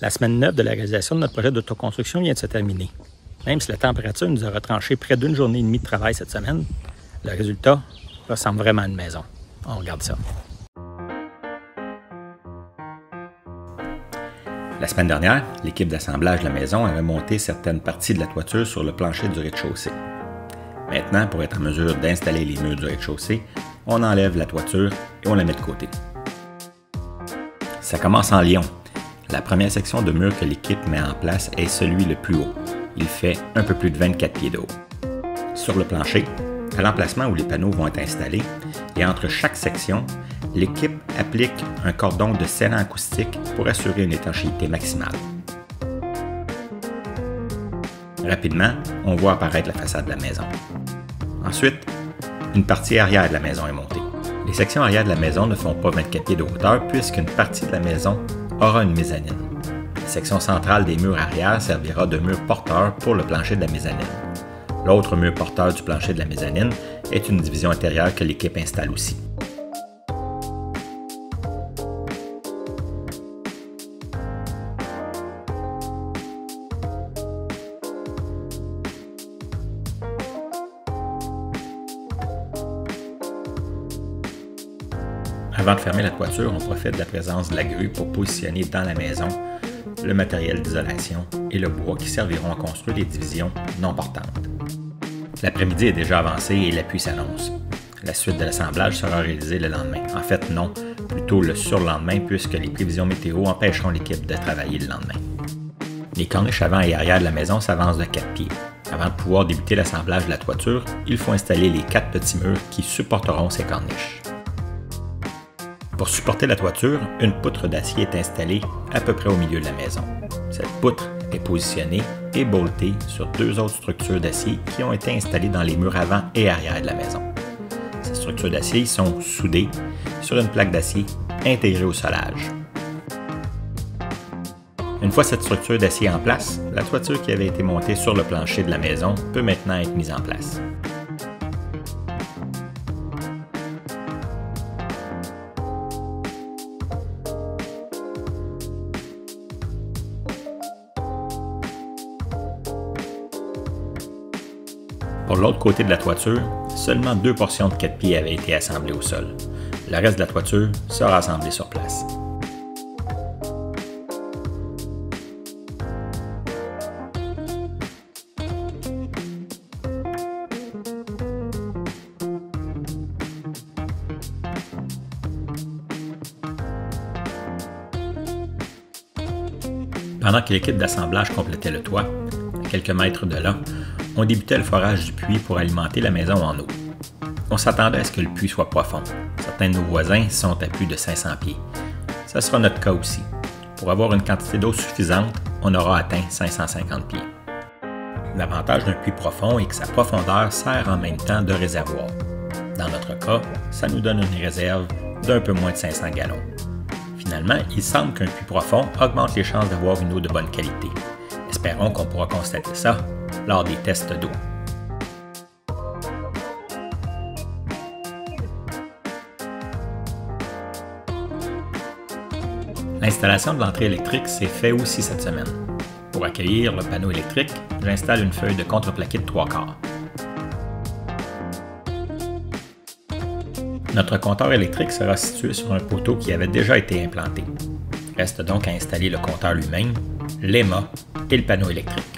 La semaine 9 de la réalisation de notre projet d'autoconstruction vient de se terminer. Même si la température nous a retranché près d'une journée et demie de travail cette semaine, le résultat ressemble vraiment à une maison. On regarde ça. La semaine dernière, l'équipe d'assemblage de la maison avait monté certaines parties de la toiture sur le plancher du rez-de-chaussée. Maintenant, pour être en mesure d'installer les murs du rez-de-chaussée, on enlève la toiture et on la met de côté. Ça commence en lion. La première section de mur que l'équipe met en place est celui le plus haut. Il fait un peu plus de 24 pieds de haut. Sur le plancher, à l'emplacement où les panneaux vont être installés, et entre chaque section, l'équipe applique un cordon de scellant acoustique pour assurer une étanchéité maximale. Rapidement, on voit apparaître la façade de la maison. Ensuite, une partie arrière de la maison est montée. Les sections arrière de la maison ne font pas 24 pieds de hauteur puisqu'une partie de la maison aura une mezzanine. La section centrale des murs arrière servira de mur porteur pour le plancher de la mezzanine. L'autre mur porteur du plancher de la mezzanine est une division intérieure que l'équipe installe aussi. Avant de fermer la toiture, on profite de la présence de la grue pour positionner dans la maison le matériel d'isolation et le bois qui serviront à construire les divisions non portantes. L'après-midi est déjà avancé et la pluie s'annonce. La suite de l'assemblage sera réalisée le lendemain. En fait, non, plutôt le surlendemain puisque les prévisions météo empêcheront l'équipe de travailler le lendemain. Les corniches avant et arrière de la maison s'avancent de 4 pieds. Avant de pouvoir débuter l'assemblage de la toiture, il faut installer les 4 petits murs qui supporteront ces corniches. Pour supporter la toiture, une poutre d'acier est installée à peu près au milieu de la maison. Cette poutre est positionnée et boltée sur 2 autres structures d'acier qui ont été installées dans les murs avant et arrière de la maison. Ces structures d'acier sont soudées sur une plaque d'acier intégrée au solage. Une fois cette structure d'acier en place, la toiture qui avait été montée sur le plancher de la maison peut maintenant être mise en place. Pour l'autre côté de la toiture, seulement 2 portions de 4 pieds avaient été assemblées au sol. Le reste de la toiture sera assemblé sur place. Pendant que l'équipe d'assemblage complétait le toit, à quelques mètres de là, on débutait le forage du puits pour alimenter la maison en eau. On s'attendait à ce que le puits soit profond. Certains de nos voisins sont à plus de 500 pieds. Ce sera notre cas aussi. Pour avoir une quantité d'eau suffisante, on aura atteint 550 pieds. L'avantage d'un puits profond est que sa profondeur sert en même temps de réservoir. Dans notre cas, ça nous donne une réserve d'un peu moins de 500 gallons. Finalement, il semble qu'un puits profond augmente les chances d'avoir une eau de bonne qualité. Espérons qu'on pourra constater ça lors des tests d'eau. L'installation de l'entrée électrique s'est faite aussi cette semaine. Pour accueillir le panneau électrique, j'installe une feuille de contreplaqué de 3/4. Notre compteur électrique sera situé sur un poteau qui avait déjà été implanté. Reste donc à installer le compteur lui-même, l'aimant et le panneau électrique.